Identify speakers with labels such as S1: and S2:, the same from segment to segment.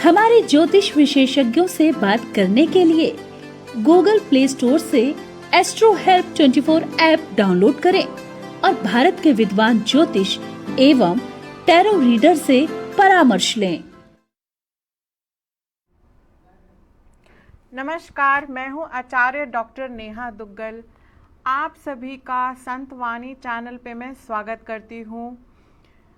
S1: हमारे ज्योतिष विशेषज्ञों से बात करने के लिए गूगल प्ले स्टोर से एस्ट्रो हेल्प 24 ऐप डाउनलोड करें और भारत के विद्वान ज्योतिष एवं टैरो रीडर से परामर्श लें।
S2: नमस्कार, मैं हूं आचार्य डॉक्टर नेहा दुग्गल। आप सभी का संतवाणी चैनल पे मैं स्वागत करती हूं।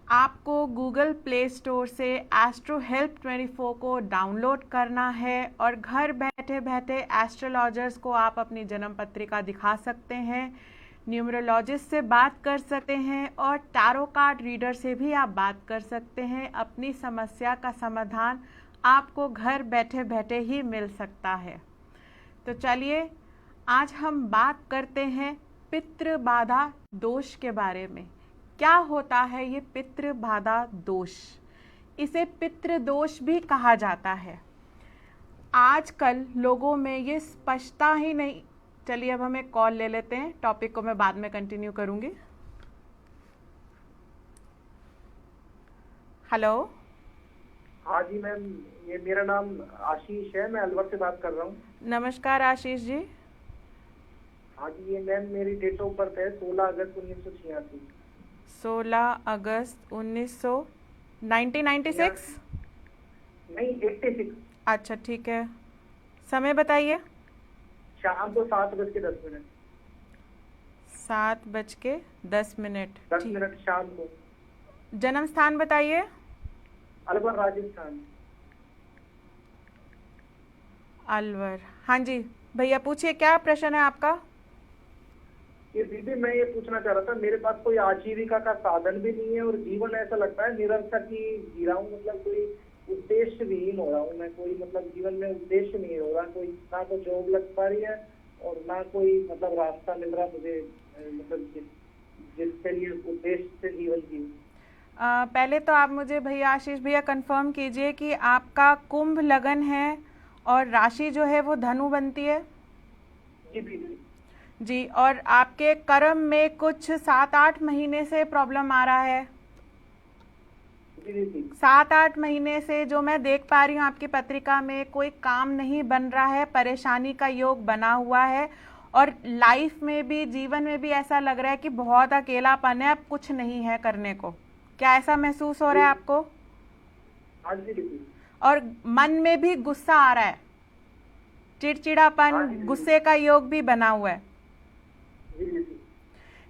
S2: आपको गूगल प्ले स्टोर से एस्ट्रो हेल्प 24 को डाउनलोड करना है और घर बैठे बैठे एस्ट्रोलॉजर्स को आप अपनी जन्म पत्रिका दिखा सकते हैं, न्यूमरोलॉजिस्ट से बात कर सकते हैं और टैरो कार्ड रीडर से भी आप बात कर सकते हैं। अपनी समस्या का समाधान आपको घर बैठे बैठे ही मिल सकता है। तो चलिए आज हम बात करते हैं पितृ बाधा दोष के बारे में। क्या होता है ये पितृ बाधा दोष? इसे पितृ दोष भी कहा जाता है। आजकल लोगों में ये स्पष्टता ही नहीं। चलिए अब हम एक कॉल ले लेते हैं, टॉपिक को मैं बाद में कंटिन्यू करूंगी। हेलो।
S3: हाँ जी मैम, ये मेरा नाम आशीष है, मैं अलवर से बात कर रहा हूँ।
S2: नमस्कार आशीष जी।
S3: हाँ जी, ये मैम मेरी डेट ऑफ बर्थ है 16 अगस्त 1986।
S2: 16 अगस्त 1996?
S3: नहीं, 86।
S2: अच्छा ठीक है, समय बताइए।
S3: शाम को 7:10।
S2: 7:10।
S3: 10 मिनट शाम को।
S2: जन्म स्थान बताइए।
S3: अलवर, राजस्थान।
S2: अलवर। हाँ जी भैया, पूछिए क्या प्रश्न है आपका।
S3: ये दीदी, मैं ये पूछना चाह रहा था, मेरे पास कोई आजीविका का साधन भी नहीं है और जीवन ऐसा लगता है निरर्थक ही जी रहा हूँ। मतलब कोई उद्देश्य विहीन हो रहा हूँ मैं। कोई मतलब जीवन में उद्देश्य नहीं हो रहा, कोई ना तो जॉब लग पा रही है और ना कोई मतलब रास्ता मिल रहा मुझे, मतलब जिसके लिए उद्देश्य से जीवन जी।
S2: पहले तो आप मुझे भैया आशीष भैया कंफर्म कीजिए कि आपका कुंभ लगन है और राशि जो है वो धनु बनती है।
S3: जी दीदी
S2: जी, और आपके कर्म में कुछ 7-8 महीने से प्रॉब्लम आ रहा है। 7-8 महीने से जो मैं देख पा रही हूँ आपकी पत्रिका में, कोई काम नहीं बन रहा है, परेशानी का योग बना हुआ है और लाइफ में भी, जीवन में भी ऐसा लग रहा है कि बहुत अकेलापन है, अब कुछ नहीं है करने को। क्या ऐसा महसूस हो रहा है आपको?
S3: हाँ जी।
S2: और मन में भी गुस्सा आ रहा है, चिड़चिड़ापन, गुस्से का योग भी बना हुआ है।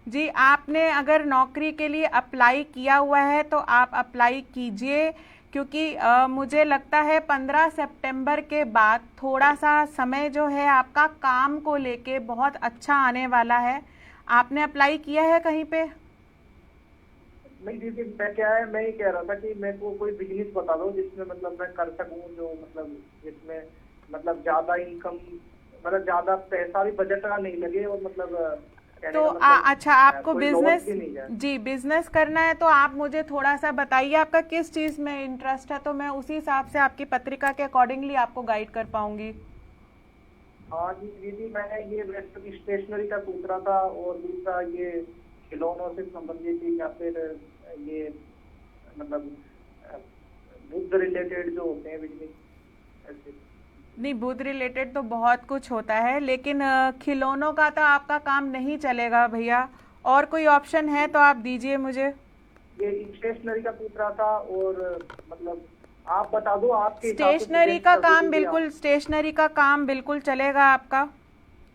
S2: जी, आपने अगर नौकरी के लिए अप्लाई किया हुआ है तो आप अप्लाई कीजिए, क्योंकि मुझे लगता है 15 सितंबर के बाद थोड़ा सा समय जो है आपका काम को लेके बहुत अच्छा आने वाला है। आपने अप्लाई किया है कहीं पे?
S3: नहीं दीदी, मैं क्या है, मैं ये कह रहा था कि मेरे को कोई बिजनेस बता दो जिसमें मतलब मैं कर सकूं, जो मतलब जिसमें मतलब ज्यादा इनकम, मतलब ज्यादा पैसा भी बजट का नहीं लगे और मतलब
S2: तो अच्छा, आपको बिजनेस, जी बिजनेस करना है तो आप मुझे थोड़ा सा बताइए आपका किस चीज में इंटरेस्ट है, तो मैं उसी हिसाब से आपकी पत्रिका के अकॉर्डिंगली आपको गाइड कर पाऊंगी।
S3: हाँ जी दीदी, मैं ये स्टेशनरी का पूछ रहा था और दूसरा ये खिलौनों से संबंधित या फिर ये मतलब बुद्ध रिलेटेड जो होते हैं बिजनेस ऐसे।
S2: नहीं, बुद्ध रिलेटेड तो बहुत कुछ होता है, लेकिन खिलौनों का तो आपका काम नहीं चलेगा भैया। और कोई ऑप्शन है तो आप दीजिए मुझे।
S3: ये स्टेशनरी का पूछ रहा था और मतलब आप बता दो आपके
S2: स्टेशनरी का काम बिल्कुल, स्टेशनरी का काम बिल्कुल चलेगा आपका,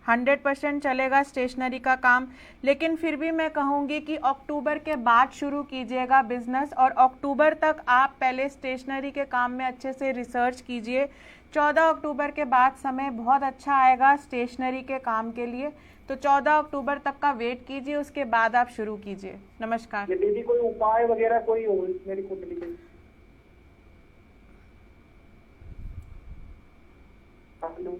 S2: 100% चलेगा स्टेशनरी का काम। लेकिन फिर भी मैं कहूँगी कि अक्टूबर के बाद शुरू कीजिएगा बिजनेस, और अक्टूबर तक आप पहले स्टेशनरी के काम में अच्छे से रिसर्च कीजिए। 14 अक्टूबर के बाद समय बहुत अच्छा आएगा स्टेशनरी के काम के लिए, तो 14 अक्टूबर तक का वेट कीजिए, उसके बाद आप शुरू कीजिए। नमस्कार।
S3: ये दीदी कोई उपाय वगैरह कोई हो मेरी कुंडली के? हेलो।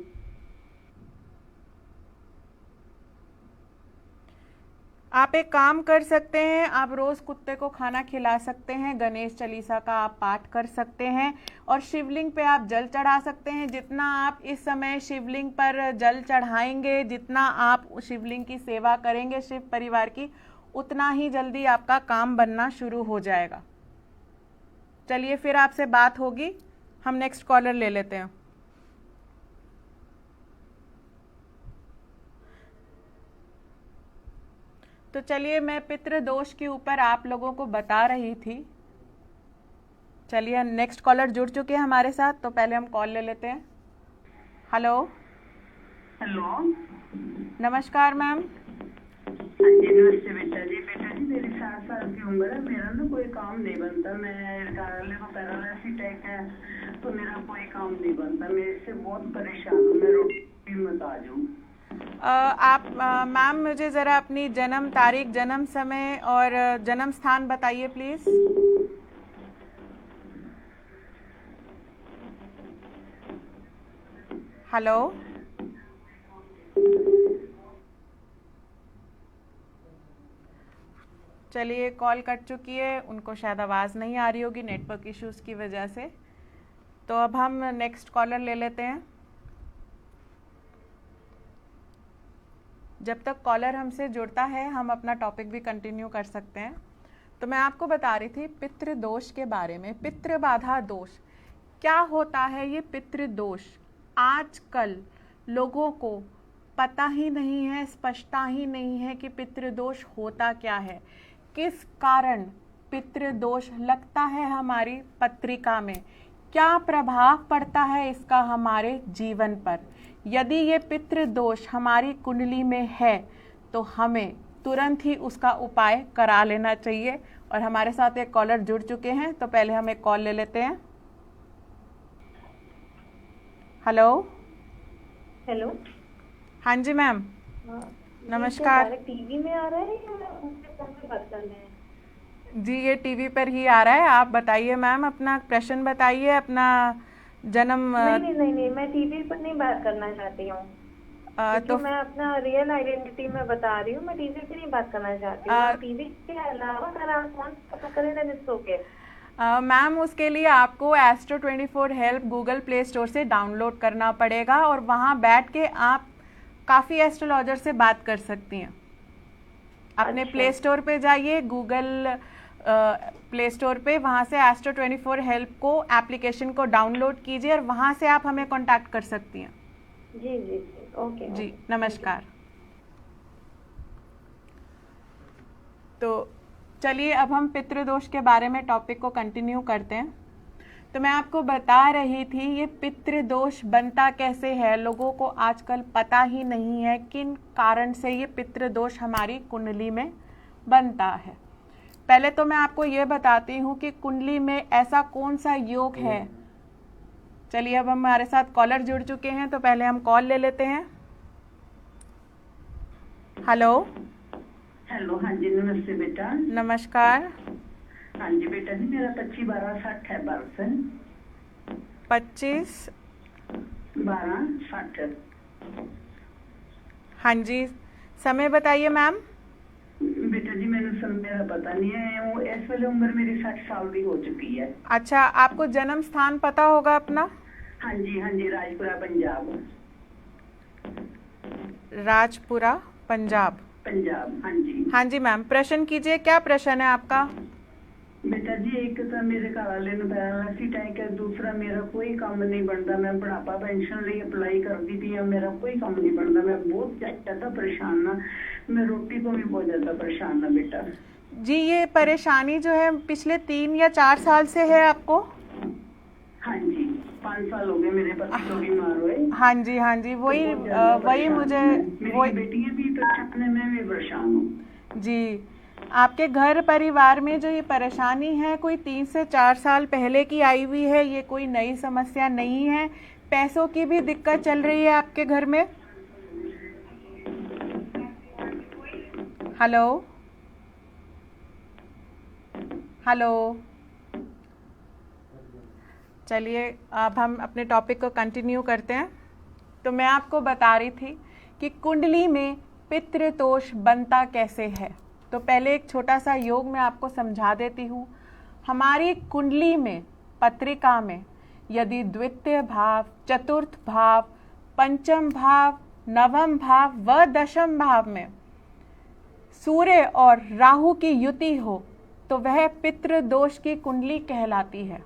S2: आप एक काम कर सकते हैं, आप रोज कुत्ते को खाना खिला सकते हैं, गणेश चालीसा का आप पाठ कर सकते हैं और शिवलिंग पे आप जल चढ़ा सकते हैं। जितना आप इस समय शिवलिंग पर जल चढ़ाएंगे, जितना आप शिवलिंग की सेवा करेंगे शिव परिवार की, उतना ही जल्दी आपका काम बनना शुरू हो जाएगा। चलिए फिर आपसे बात होगी। हम नेक्स्ट कॉलर ले लेते हैं। तो चलिए, मैं पितृ दोष के ऊपर आप लोगों को बता रही थी। चलिए, नेक्स्ट कॉलर जुड़ चुके हैं हमारे साथ, तो पहले हम कॉल ले लेते हैं। हेलो।
S4: हेलो,
S2: नमस्कार मैम।
S4: हाँ जी नमस्ते बेटा जी। मेरी 60 साल की उम्र है, मेरा ना कोई काम नहीं बनता। मैं रिटायरमेंट को पैरालिसिस अटैक है, तो मेरा कोई काम नहीं बनता। मैं इससे बहुत परेशान हूँ। मैं रोटी मत आ जाऊँ।
S2: आप मैम मुझे ज़रा अपनी जन्म तारीख, जन्म समय और जन्म स्थान बताइए प्लीज़। हेलो। चलिए, कॉल कट चुकी है, उनको शायद आवाज़ नहीं आ रही होगी नेटवर्क इश्यूज़ की वजह से। तो अब हम नेक्स्ट कॉलर ले लेते हैं। जब तक कॉलर हमसे जुड़ता है हम अपना टॉपिक भी कंटिन्यू कर सकते हैं। तो मैं आपको बता रही थी पितृ दोष के बारे में। पितृ बाधा दोष क्या होता है? ये पितृ दोष आजकल लोगों को पता ही नहीं है, स्पष्टता ही नहीं है कि पितृ दोष होता क्या है, किस कारण पितृ दोष लगता है हमारी पत्रिका में, क्या प्रभाव पड़ता है इसका हमारे जीवन पर। यदि ये पितृ दोष हमारी कुंडली में है तो हमें तुरंत ही उसका उपाय करा लेना चाहिए। और हमारे साथ एक कॉलर जुड़ चुके हैं, तो पहले हम एक कॉल ले लेते हैं। हेलो।
S5: हेलो।
S2: हाँ जी मैम। नमस्कार।
S5: टीवी में आ रहा है या उनके फोन पे बात करना है?
S2: जी, ये टीवी पर ही आ रहा है। आप बताइए मैम, अपना प्रश्न बताइए, अपना जन्म।
S5: नहीं, मैं टीवी पर नहीं बात करना चाहती हूँ। तो मैं अपना रियल आइडेंटिटी में बता रही हूँ। मैं टीवी पे नहीं बात करना चाहती हूँ। टीवी के अलावा अगर आप फोन पता करें ना जिसको के
S2: मैम, उसके लिए आपको astro 24 help Google play store से डाउनलोड करना पड़ेगा और वहाँ बैठ के आप काफ़ी एस्ट्रोलॉजर से बात कर सकती हैं। अपने प्ले स्टोर पे जाइए, गूगल प्ले स्टोर पे, वहाँ से एस्ट्रो 24 हेल्प को एप्लीकेशन को डाउनलोड कीजिए और वहाँ से आप हमें कांटेक्ट कर सकती हैं।
S5: जी, ओके
S2: जी, नमस्कार। तो चलिए, अब हम पितृदोष के बारे में टॉपिक को कंटिन्यू करते हैं। तो मैं आपको बता रही थी ये पितृदोष बनता कैसे है। लोगों को आजकल पता ही नहीं है किन कारण से ये पितृदोष हमारी कुंडली में बनता है। पहले तो मैं आपको ये बताती हूँ कि कुंडली में ऐसा कौन सा योग है। चलिए, अब हमारे साथ कॉलर जुड़ चुके हैं, तो पहले हम कॉल ले लेते हैं। हेलो।
S4: हेलो, हाँ जी नमस्ते बेटा।
S2: नमस्कार।
S4: हाँ जी बेटा जी, मेरा 25/12/60 है बर्थ।
S2: 25/12/60। हाँ जी, समय बताइए मैम।
S4: बेटा जी मैंने मेरा पता नहीं है। वो इस वाली उम्र मेरी 60 साल की हो चुकी है।
S2: अच्छा, आपको जन्म स्थान पता होगा अपना?
S4: हाँ जी, राजपुरा पंजाब।
S2: राजपुरा पंजाब।
S4: हाँ जी।
S2: हाँ जी मैम, प्रश्न कीजिए, क्या प्रश्न है आपका?
S4: बेटा जी, एक तो मेरे घर वाले ने पैरालिसिस अटैक है, दूसरा मेरा कोई काम नहीं बनता। मैं बुढ़ापा पेंशन लिए अप्लाई कर दी थी, मेरा कोई काम नहीं बनता। मैं बहुत ज्यादा परेशान ना, मैं रोटी को भी बहुत ज्यादा परेशान ना बेटा
S2: जी। ये परेशानी जो है पिछले 3 या 4 साल से है आपको?
S4: हाँ जी, 5 साल हो गए मेरे पति को बीमार हुए।
S2: हाँ जी, वही मुझे
S4: मेरी बेटियां भी परेशान है, मैं भी परेशान हूँ
S2: जी। आपके घर परिवार में जो ये परेशानी है कोई 3 से 4 साल पहले की आई हुई है, ये कोई नई समस्या नहीं है। पैसों की भी दिक्कत चल रही है आपके घर में? हेलो। चलिए, अब हम अपने टॉपिक को कंटिन्यू करते हैं। तो मैं आपको बता रही थी कि कुंडली में पितृदोष बनता कैसे है। तो पहले एक छोटा सा योग मैं आपको समझा देती हूँ। हमारी कुंडली में, पत्रिका में, यदि द्वितीय भाव, चतुर्थ भाव, पंचम भाव, नवम भाव व दशम भाव में सूर्य और राहु की युति हो तो वह पितृदोष की कुंडली कहलाती है।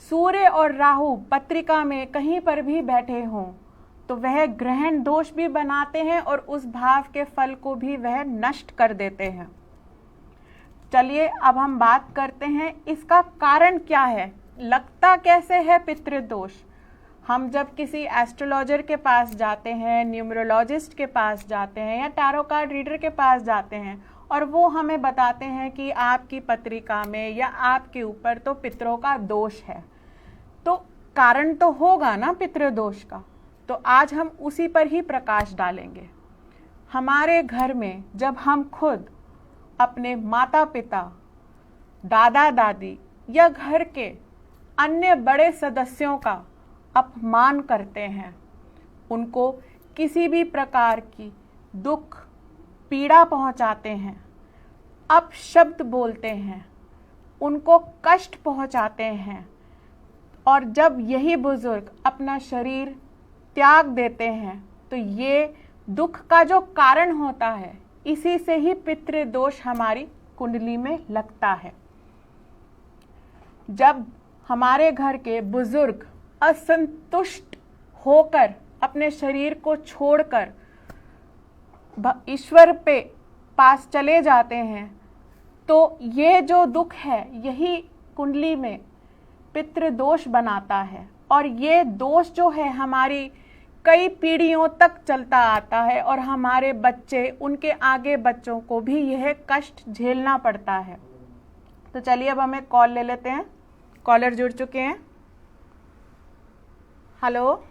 S2: सूर्य और राहु पत्रिका में कहीं पर भी बैठे हों तो वह ग्रहण दोष भी बनाते हैं और उस भाव के फल को भी वह नष्ट कर देते हैं। चलिए अब हम बात करते हैं इसका कारण क्या है, लगता कैसे है पितृदोष। हम जब किसी एस्ट्रोलॉजर के पास जाते हैं, न्यूमरोलॉजिस्ट के पास जाते हैं या टैरो कार्ड रीडर के पास जाते हैं और वो हमें बताते हैं कि आपकी पत्रिका में या आपके ऊपर तो पितरों का दोष है, तो कारण तो होगा ना पितृदोष का। तो आज हम उसी पर ही प्रकाश डालेंगे। हमारे घर में जब हम खुद अपने माता पिता, दादा दादी या घर के अन्य बड़े सदस्यों का अपमान करते हैं, उनको किसी भी प्रकार की दुख पीड़ा पहुंचाते हैं, अपशब्द बोलते हैं, उनको कष्ट पहुंचाते हैं, और जब यही बुजुर्ग अपना शरीर त्याग देते हैं तो ये दुख का जो कारण होता है, इसी से ही पितृदोष हमारी कुंडली में लगता है। जब हमारे घर के बुजुर्ग असंतुष्ट होकर अपने शरीर को छोड़कर ईश्वर पे पास चले जाते हैं तो ये जो दुख है यही कुंडली में पितृदोष बनाता है, और ये दोष जो है हमारी कई पीढ़ियों तक चलता आता है और हमारे बच्चे, उनके आगे बच्चों को भी यह कष्ट झेलना पड़ता है। तो चलिए अब हमें कॉल ले लेते हैं। कॉलर जुड़ चुके हैं। हेलो।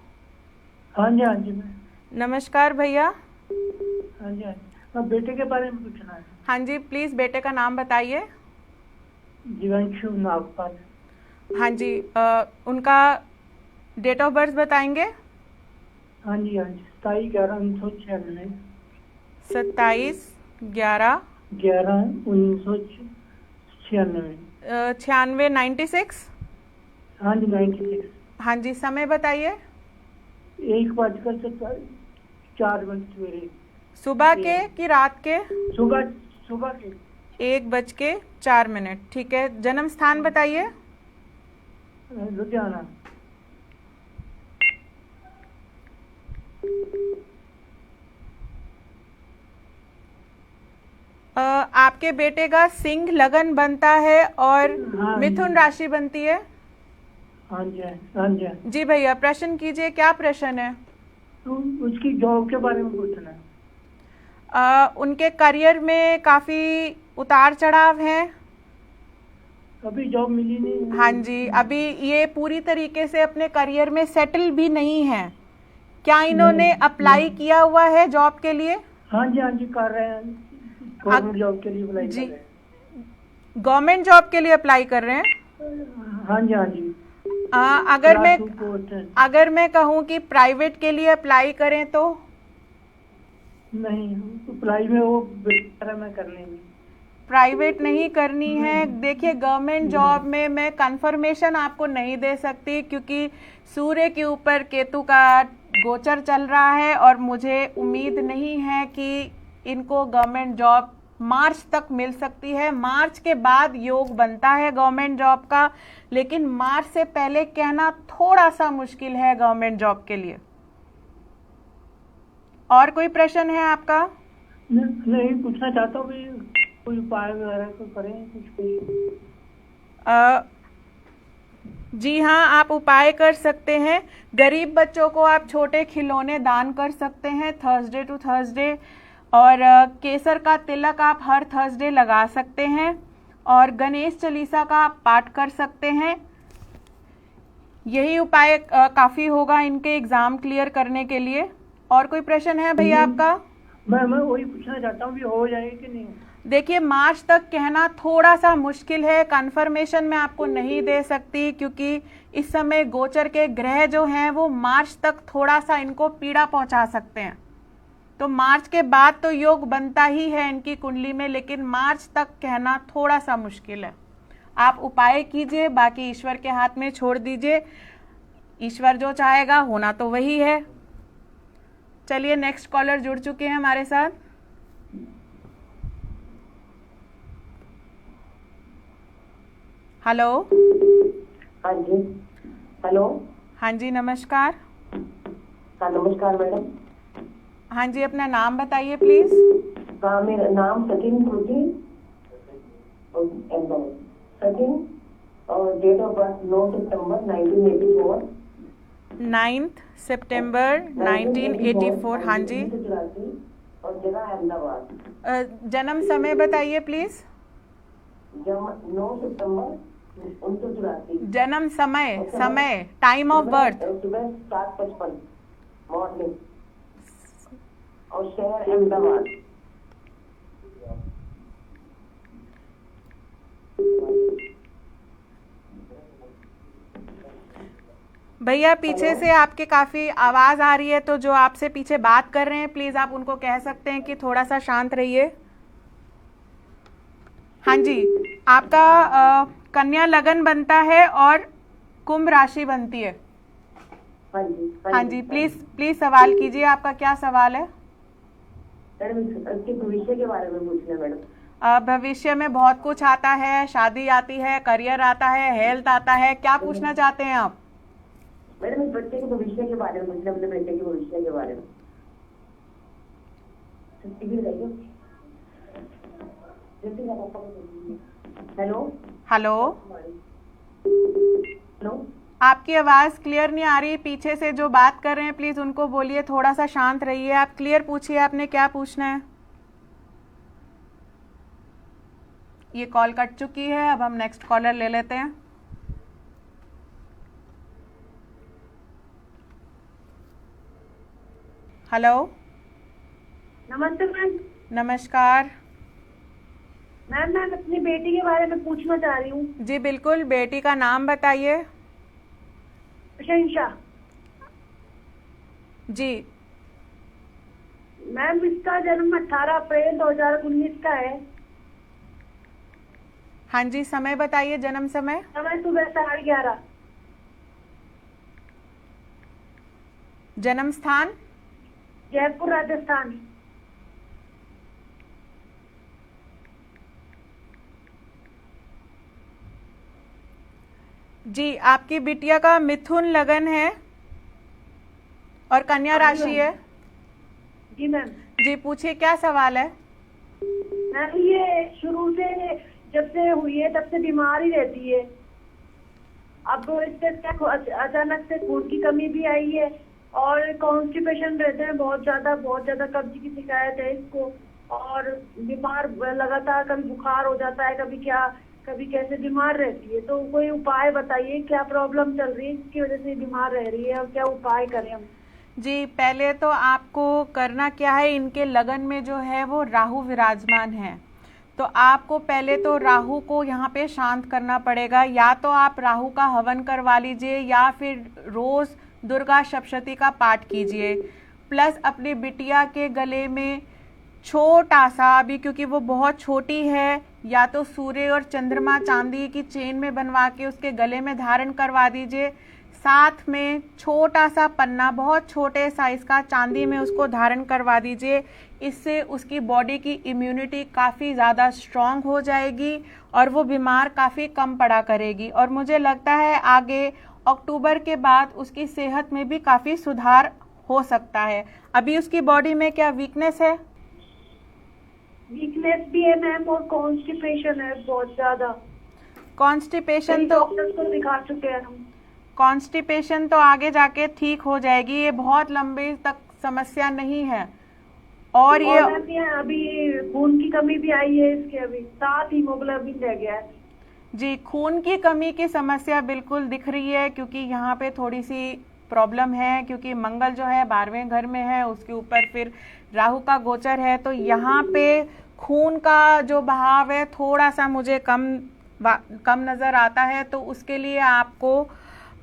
S6: हाँ जी, हाँ जी मैम।
S2: नमस्कार भैया।
S6: हाँ जी, हाँ जी। बेटे के बारे में पूछना है।
S2: हाँ जी, प्लीज बेटे का नाम बताइए।
S6: जीवांशु नागपाल।
S2: हाँ जी, उनका डेट ऑफ बर्थ बताएंगे।
S6: हाँ जी, हाँ जी। 27/11/1996।
S2: 27/11/1996। 96।
S6: हाँ जी, 96।
S2: हाँ जी, समय बताइए।
S6: 1:04 सवेरे।
S2: सुबह के कि रात के?
S6: सुबह के
S2: 1:04। ठीक है। जन्म स्थान बताइए।
S6: लुधियाना।
S2: आपके बेटे का सिंह लगन बनता है और
S6: हाँ
S2: मिथुन राशि बनती है।
S6: हाँ जी, हाँ जी।
S2: जी भैया, प्रश्न कीजिए, क्या प्रश्न है?
S6: तो उसकी जॉब के बारे में पूछना है।
S2: उनके करियर में काफी उतार चढ़ाव है।
S6: अभी जॉब मिली नहीं।
S2: हाँ जी, अभी ये पूरी तरीके से अपने करियर में सेटल भी नहीं है। क्या इन्होंने अप्लाई किया हुआ है जॉब के लिए?
S6: हाँ जी, हाँ जी, कर रहे हैं। गवर्नमेंट जॉब के लिए अप्लाई कर रहे हैं।
S2: गवर्नमेंट जॉब के लिए अप्लाई कर रहे हैं।
S6: हाँ जी, हाँ जी।
S2: अगर मैं कहूँ कि प्राइवेट के लिए अप्लाई करें तो?
S6: नहीं, अप्लाई में वो बेटर में करने में।
S2: प्राइवेट नहीं करनी है। देखिए, गवर्नमेंट जॉब में मैं कंफर्मेशन आपको नहीं दे सकती क्योंकि सूर्य के ऊपर केतु का गोचर चल रहा है और मुझे उम्मीद नहीं है कि इनको गवर्नमेंट जॉब मार्च तक मिल सकती है। मार्च के बाद योग बनता है गवर्नमेंट जॉब का, लेकिन मार्च से पहले कहना थोड़ा सा मुश्किल है गवर्नमेंट जॉब के लिए। और कोई प्रश्न है आपका?
S6: नहीं, पूछना चाहता हूँ कोई उपाय वगैरह तो करें कुछ।
S2: जी हाँ, आप उपाय कर सकते हैं। गरीब बच्चों को आप छोटे खिलौने दान कर सकते हैं थर्सडे टू थर्सडे, और केसर का तिलक आप हर थर्सडे लगा सकते हैं, और गणेश चालीसा का आप पाठ कर सकते हैं। यही उपाय काफ़ी होगा इनके एग्ज़ाम क्लियर करने के लिए। और कोई प्रश्न है भैया आपका?
S6: मैं वही पूछना चाहता हूँ कि हो जाएगी कि नहीं।
S2: देखिए, मार्च तक कहना थोड़ा सा मुश्किल है। कंफर्मेशन मैं आपको नहीं दे सकती क्योंकि इस समय गोचर के ग्रह जो हैं वो मार्च तक थोड़ा सा इनको पीड़ा पहुंचा सकते हैं। तो मार्च के बाद तो योग बनता ही है इनकी कुंडली में, लेकिन मार्च तक कहना थोड़ा सा मुश्किल है। आप उपाय कीजिए, बाकी ईश्वर के हाथ में छोड़ दीजिए। ईश्वर जो चाहेगा होना तो वही है। चलिए, नेक्स्ट कॉलर जुड़ चुके हैं हमारे साथ। हेलो।
S7: हाँ जी, हेलो।
S2: हाँ जी, नमस्कार।
S7: हाँ नमस्कार मैडम।
S2: हाँ जी, अपना नाम बताइए प्लीज।
S7: हाँ, मेरा नाम सचिन त्रुटि, सचिन, और डेट ऑफ बर्थ 9 सितंबर 1984।
S2: 9 सितंबर 1984। हाँ जी।
S7: 1984 और जगह अहमदाबाद।
S2: जन्म समय बताइए प्लीज।
S7: 9 सितंबर 1984।
S2: जन्म समय, समय, टाइम ऑफ बर्थ।
S7: सुबह 7:55 मॉर्निंग, और शहर अहमदाबाद।
S2: भैया पीछे से आपके काफी आवाज आ रही है, तो जो आपसे पीछे बात कर रहे हैं प्लीज आप उनको कह सकते हैं कि थोड़ा सा शांत रहिए। हाँ जी, आपका कन्या लगन बनता है और कुंभ राशि बनती है। हाँ जी, प्लीज सवाल कीजिए, आपका क्या सवाल है?
S7: मैडम, इसके भविष्य के बारे में पूछना है मैडम।
S2: भविष्य में बहुत कुछ आता है, शादी आती है, करियर आता है, हेल्थ आता है, क्या पूछना चाहते हैं आप?
S7: मैडम, इस बच्चे के भविष्य के बारे में पूछना, अपने बेटे के भविष्य के बारे में। हेलो
S2: हेलो,
S7: हेलो,
S2: आपकी आवाज क्लियर नहीं आ रही। पीछे से जो बात कर रहे हैं प्लीज उनको बोलिए थोड़ा सा शांत रहिए। आप क्लियर पूछिए, आपने क्या पूछना है। ये कॉल कट चुकी है, अब हम नेक्स्ट कॉलर ले लेते हैं। हेलो।
S4: नमस्ते मैम।
S2: नमस्कार।
S4: मैम, मैं अपनी बेटी के बारे में पूछना चाह रही हूँ।
S2: जी बिल्कुल, बेटी का नाम बताइए।
S4: प्रशंसा।
S2: जी
S4: मैम, इसका जन्म 18 अप्रैल 2019 का है।
S2: हाँ जी, समय बताइए, जन्म समय।
S4: समय सुबह 11:30।
S2: जन्म स्थान।
S4: जयपुर, राजस्थान।
S2: जी, आपकी बिटिया का मिथुन लगन है और कन्या राशि है।
S4: जी मैम।
S2: जी पूछिए, क्या सवाल है?
S4: मैम, ये शुरू से जब से हुई है तब से बीमार ही रहती है। अब इससे अचानक से खून की कमी भी आई है और कॉन्स्टिपेशन रहते हैं, बहुत ज्यादा कब्ज की शिकायत है इसको। और बीमार लगातार, कभी बुखार हो जाता है, कभी कैसे बीमार रहती है। तो कोई उपाय बताइए, क्या प्रॉब्लम चल रही है इसकी वजह से बीमार रह रही है और क्या उपाय करें हम?
S2: जी, पहले तो आपको करना क्या है, इनके लगन में जो है वो राहु विराजमान है, तो आपको पहले तो राहु को यहाँ पे शांत करना पड़ेगा। या तो आप राहु का हवन करवा लीजिए या फिर रोज दुर्गा सप्तशती का पाठ कीजिए। प्लस अपनी बिटिया के गले में छोटा सा, अभी क्योंकि वो बहुत छोटी है, या तो सूर्य और चंद्रमा चांदी की चेन में बनवा के उसके गले में धारण करवा दीजिए। साथ में छोटा सा पन्ना, बहुत छोटे साइज का, चांदी में उसको धारण करवा दीजिए। इससे उसकी बॉडी की इम्यूनिटी काफ़ी ज़्यादा स्ट्रांग हो जाएगी और वो बीमार काफ़ी कम पड़ा करेगी। और मुझे लगता है आगे अक्टूबर के बाद उसकी सेहत में भी काफ़ी सुधार हो सकता है। अभी उसकी बॉडी में क्या वीकनेस है?
S4: वीकनेस भी है मैम और कॉन्स्टिपेशन है बहुत ज्यादा।
S2: कॉन्स्टिपेशन तो
S4: डॉक्टर को दिखा चुके हैं हम।
S2: कॉन्स्टिपेशन तो आगे जाके ठीक हो जाएगी, ये बहुत लंबे तक समस्या नहीं है। और ये
S4: अभी खून की कमी भी आई है इसके, अभी 7 हीमोग्लोबिन रह गया है।
S2: जी, खून की कमी की समस्या बिल्कुल दिख रही है, क्योंकि यहाँ पे थोड़ी सी प्रॉब्लम है, क्योंकि मंगल जो है 12वें घर में है, उसके ऊपर फिर राहु का गोचर है, तो यहाँ पे खून का जो बहाव है थोड़ा सा मुझे कम नज़र आता है। तो उसके लिए आपको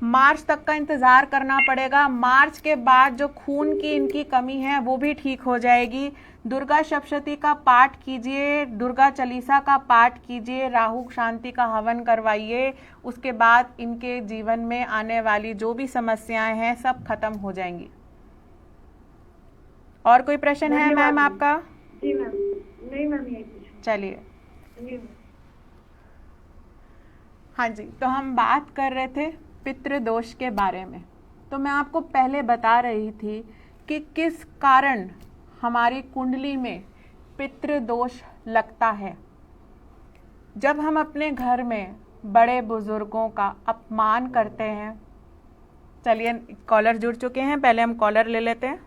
S2: मार्च तक का इंतज़ार करना पड़ेगा। मार्च के बाद जो खून की इनकी कमी है वो भी ठीक हो जाएगी। दुर्गा सप्तशती का पाठ कीजिए, दुर्गा चालीसा का पाठ कीजिए, राहु शांति का हवन करवाइए। उसके बाद इनके जीवन में आने वाली जो भी समस्याएं हैं सब खत्म हो जाएंगी। और कोई प्रश्न है मैम आपका?
S4: जी मैम, नहीं मैम, यही पूछा।
S2: चलिए, हाँ जी, तो हम बात कर रहे थे पितृदोष के बारे में। तो मैं आपको पहले बता रही थी कि किस कारण हमारी कुंडली में पितृदोष लगता है। जब हम अपने घर में बड़े बुजुर्गों का अपमान करते हैं। चलिए, कॉलर जुड़ चुके हैं, पहले हम कॉलर ले लेते हैं।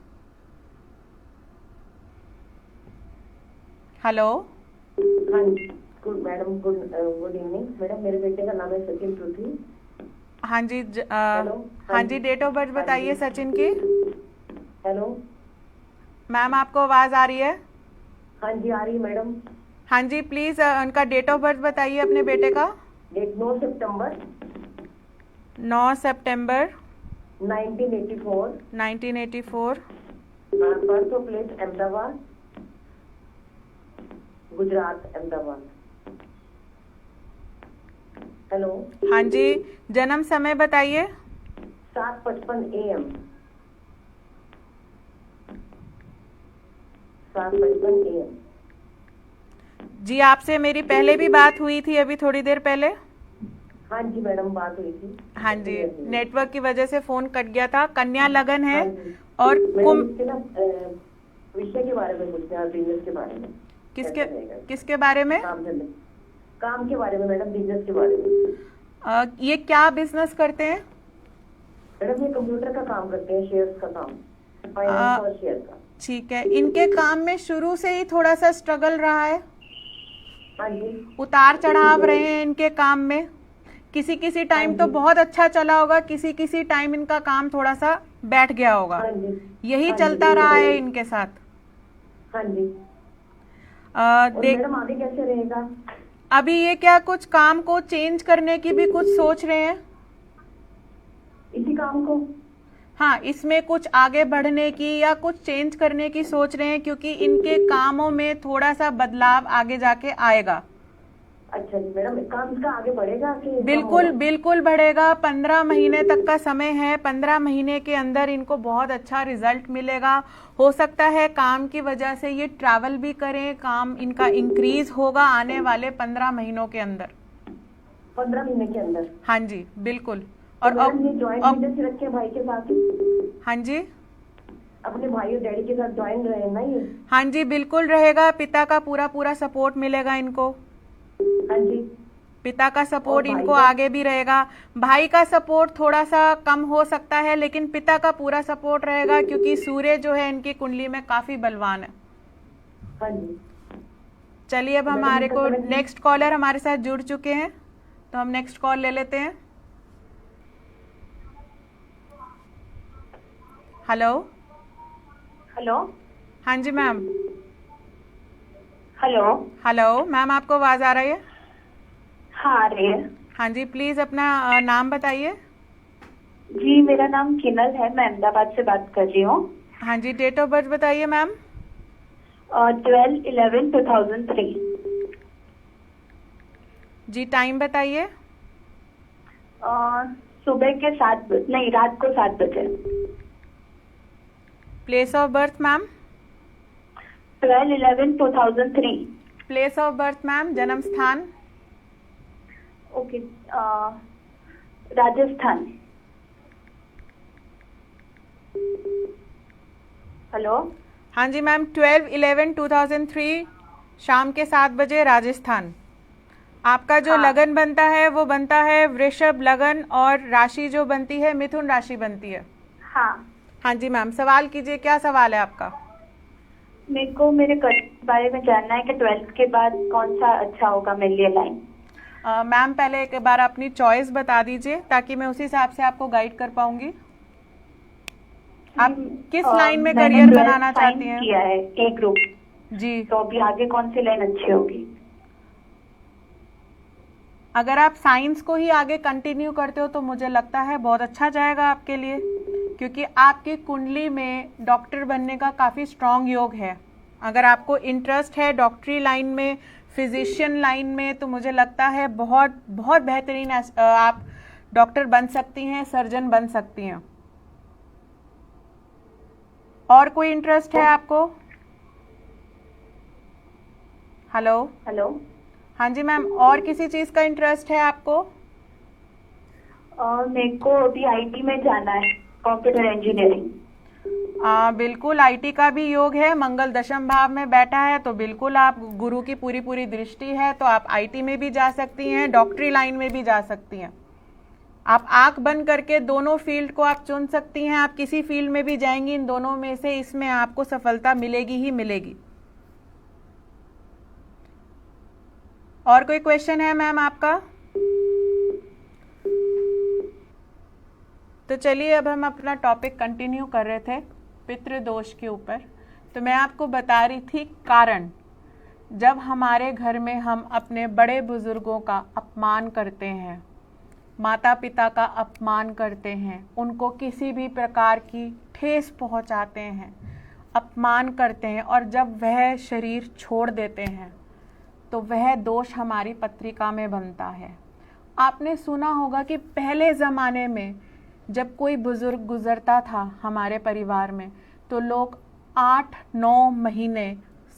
S2: हेलो।
S7: हाँ good madam, good evening madam. मेरे बेटे का नाम है सचिन पृथ्वी।
S2: हाँ जी, हाँ जी, डेट ऑफ बर्थ बताइए सचिन की।
S7: हेलो
S2: मैम, आपको आवाज आ रही है?
S7: हाँ जी आ रही है मैडम।
S2: हाँ जी, प्लीज उनका डेट ऑफ बर्थ बताइए अपने बेटे का।
S7: डेट 9 सितंबर
S2: 9 सितंबर
S7: 1984।
S2: 1984।
S7: Birth place Ahmedabad, Gujarat, Ahmedabad. Hello.
S2: हाँ जी, जन्म समय बताइए।
S7: 7:55 AM। 7:55 AM।
S2: जी, आपसे मेरी पहले भी बात हुई थी अभी थोड़ी देर पहले।
S7: हाँ जी मैडम, बात हुई थी।
S2: हाँ जी, नेटवर्क की वजह से फोन कट गया था। कन्या लगन है।
S7: हाँ
S2: और
S7: इसके ना विषय के बारे में पूछते हैं, बिजनेस के बारे में।
S2: किसके बारे में?
S7: काम के बारे में मैडम, बिजनेस के बारे में।
S2: ये क्या बिजनेस करते हैं?
S7: मैडम ये कंप्यूटर का काम करते हैं, शेयर्स का काम, फाइनेंस और शेयर का।
S2: ठीक है। इनके काम में शुरू से ही थोड़ा सा स्ट्रगल रहा है।
S7: हाँ जी।
S2: उतार चढ़ाव रहे हैं इनके काम में। किसी टाइम तो बहुत अच्छा चला होगा, किसी टाइम इनका काम थोड़ा सा बैठ गया होगा।
S7: हाँ जी।
S2: यही चलता रहा है इनके साथ।
S7: हाँ जी। मैडम आगे कैसे रहेगा?
S2: अभी ये क्या कुछ काम को चेंज करने की भी कुछ सोच रहे हैं?
S7: इसी काम को?
S2: हाँ, इसमें कुछ आगे बढ़ने की या कुछ चेंज करने की सोच रहे हैं, क्योंकि इनके कामों में थोड़ा सा बदलाव आगे जाके आएगा।
S7: अच्छा जी मैडम, काम इसका आगे बढ़ेगा कि?
S2: बिल्कुल बढ़ेगा। 15 महीने तक का समय है। 15 महीने के अंदर इनको बहुत अच्छा रिजल्ट मिलेगा। हो सकता है काम की वजह से ये ट्रैवल भी करें, काम इनका इंक्रीज होगा आने वाले 15 महीनों के अंदर।
S7: 15 महीने के अंदर?
S2: हाँ जी, बिल्कुल।
S7: और अब ये ज्वाइंट बिजनेस रखे भाई के साथ?
S2: हाँ जी,
S7: अपने भाई और डैडी के साथ ज्वाइन रहे ना ये?
S2: हाँ जी, बिल्कुल रहेगा। पिता का पूरा सपोर्ट मिलेगा इनको।
S7: हाँ जी।
S2: पिता का सपोर्ट इनको आगे भी रहेगा। भाई का सपोर्ट थोड़ा सा कम हो सकता है, लेकिन पिता का पूरा सपोर्ट रहेगा, क्योंकि सूर्य जो है इनकी कुंडली में काफी बलवान है।
S7: हाँ जी।
S2: चलिए, अब हमारे को नेक्स्ट कॉलर हमारे साथ जुड़ चुके हैं, तो हम नेक्स्ट कॉल ले लेते हैं। हेलो।
S5: हेलो।
S2: हाँ जी मैम।
S5: हेलो
S2: मैम, आपको आवाज आ रही है?
S5: हाँ आ रही है।
S2: हाँ जी, प्लीज अपना नाम बताइए।
S5: जी, मेरा नाम किनल है, मैं अहमदाबाद से बात कर रही हूँ।
S2: हाँ जी, डेट ऑफ बर्थ बताइए मैम।
S5: 12/11/2003।
S2: जी, टाइम बताइए।
S5: सुबह के 7 बजे, नहीं रात को 7 बजे।
S2: Place of birth ma'am.
S5: 12/11/2003।
S2: Place of birth ma'am, जन्म स्थान।
S5: ओके, राजस्थान। हेलो।
S2: हाँ जी मैम, 12/11/2003 शाम के 7 बजे, राजस्थान। आपका जो लगन बनता है वो बनता है वृषभ लगन, और राशि जो बनती है मिथुन राशि बनती है। हाँ जी मैम, सवाल कीजिए, क्या सवाल है आपका?
S5: मेरे को मेरे करियर के बारे में जानना है कि 12th के बाद कौन सा अच्छा होगा मेरे लिए लाइन।
S2: मैम, पहले एक बार अपनी चॉइस बता दीजिए, ताकि मैं उसी हिसाब से आपको गाइड कर पाऊंगी। आप किस लाइन में करियर बनाना चाहती हैं?
S5: किया है ए ग्रुप
S2: जी।
S5: तो अभी आगे कौन सी लाइन अच्छी होगी?
S2: अगर आप साइंस को ही आगे कंटिन्यू करते हो तो मुझे लगता है बहुत अच्छा जाएगा आपके लिए, क्योंकि आपकी कुंडली में डॉक्टर बनने का काफ़ी स्ट्रांग योग है। अगर आपको इंटरेस्ट है डॉक्टरी लाइन में, फिजिशियन लाइन में, तो मुझे लगता है बहुत बहुत बेहतरीन आप डॉक्टर बन सकती हैं, सर्जन बन सकती हैं। और कोई इंटरेस्ट है आपको? हेलो।
S5: हेलो।
S2: हाँ जी मैम, और किसी चीज़ का इंटरेस्ट है आपको?
S5: मेरे को अभी आईटी में जाना है, कंप्यूटर इंजीनियरिंग।
S2: बिल्कुल आईटी का भी योग है, मंगल दशम भाव में बैठा है, तो बिल्कुल आप गुरु की पूरी पूरी दृष्टि है, तो आप आईटी में भी जा सकती हैं, डॉक्टरी लाइन में भी जा सकती हैं। आप आंख बंद करके दोनों फील्ड को आप चुन सकती हैं। आप किसी फील्ड में भी जाएंगी, इन दोनों में से इसमें आपको सफलता मिलेगी ही मिलेगी। और कोई क्वेश्चन है मैम आपका? तो चलिए अब हम अपना टॉपिक कंटिन्यू कर रहे थे पितृदोष के ऊपर। तो मैं आपको बता रही थी कारण, जब हमारे घर में हम अपने बड़े बुजुर्गों का अपमान करते हैं, माता पिता का अपमान करते हैं, उनको किसी भी प्रकार की ठेस पहुंचाते हैं, अपमान करते हैं, और जब वह शरीर छोड़ देते हैं तो वह दोष हमारी पत्रिका में बनता है। आपने सुना होगा कि पहले ज़माने में जब कोई बुजुर्ग गुजरता था हमारे परिवार में, तो लोग 8-9 महीने,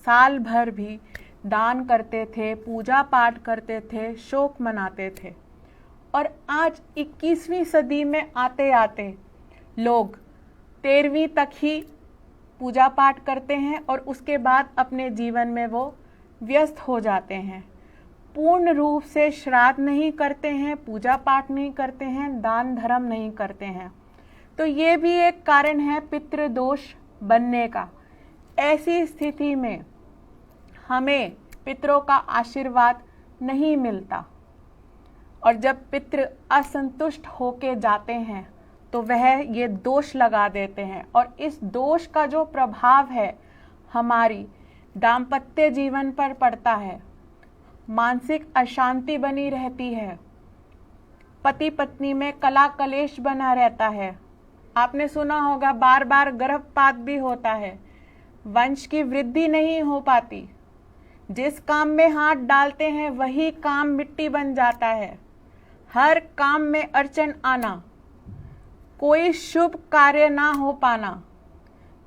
S2: साल भर भी दान करते थे, पूजा पाठ करते थे, शोक मनाते थे। और आज 21वीं सदी में आते आते लोग 13वीं तक ही पूजा पाठ करते हैं और उसके बाद अपने जीवन में वो व्यस्त हो जाते हैं। पूर्ण रूप से श्राद्ध नहीं करते हैं, पूजा पाठ नहीं करते हैं, दान धर्म नहीं करते हैं। तो ये भी एक कारण है पितृदोष बनने का। ऐसी स्थिति में हमें पितरों का आशीर्वाद नहीं मिलता, और जब पितृ असंतुष्ट होके जाते हैं तो वह ये दोष लगा देते हैं, और इस दोष का जो प्रभाव है हमारी दाम्पत्य जीवन पर पड़ता है। मानसिक अशांति बनी रहती है, पति पत्नी में कला कलेश बना रहता है। आपने सुना होगा बार बार गर्भपात भी होता है, वंश की वृद्धि नहीं हो पाती, जिस काम में हाथ डालते हैं वही काम मिट्टी बन जाता है, हर काम में अड़चन आना, कोई शुभ कार्य ना हो पाना।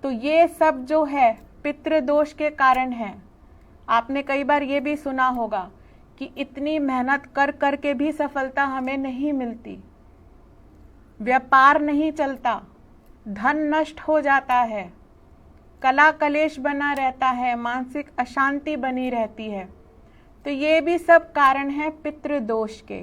S2: तो ये सब जो है पितृदोष के कारण है। आपने कई बार ये भी सुना होगा कि इतनी मेहनत कर कर के भी सफलता हमें नहीं मिलती, व्यापार नहीं चलता, धन नष्ट हो जाता है, कला कलेश बना रहता है, मानसिक अशांति बनी रहती है। तो ये भी सब कारण है पितृदोष के।